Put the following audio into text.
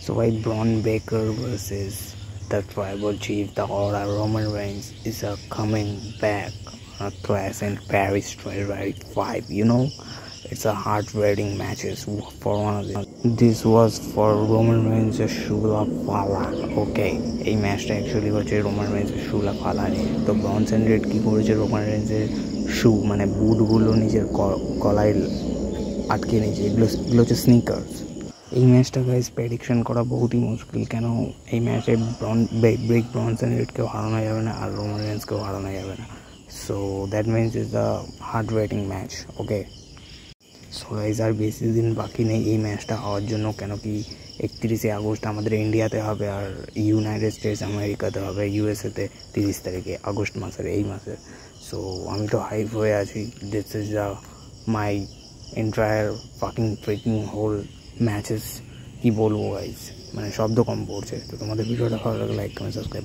So why Braun Breaker versus the Tribal Chief, the Aura Roman Reigns is a coming back on a Clash in Paris 2025. It's a heart-racing matches for one of them. This was for Roman Reigns Shula Fala. Okay, এই ম্যাচটা actually হচ্ছে Roman রেঞ্জের শুলা ফালা নিয়ে। তো Bronson red কী করেছে, Roman রেঞ্জের শু মানে বুটগুলো নিজের গলায় আটকে নিয়েছে। এগুলো হচ্ছে স্নিকার্স। এই ম্যাচটা গাইজ প্রেডিকশন করা বহুতই মুশকিল, কেন এই ম্যাচে ব্রনসন রেডকেও হারানো যাবে না আর রোমান রেঞ্জকেও হারানো যাবে না। So that means is the hard rating match. Okay, so guys আর বেশি দিন বাকি নেই এই ম্যাচটা হওয়ার জন্য, কেন কি 31শে আগস্ট আমাদের ইন্ডিয়াতে হবে আর ইউনাইটেড স্টেটস আমেরিকাতে হবে, ইউএসএতে 30 তারিখে আগস্ট মাসের, এই মাসের। সো আমি তো হাইপ হয়ে আছি। This is the my entire fucking freaking whole matches. কি বলবো গাইজ, মানে শব্দ কম পড়ছে। তো তোমাদের ভিডিওটা ভালো লাগলে লাইক কমেন্ট সাবস্ক্রাইব।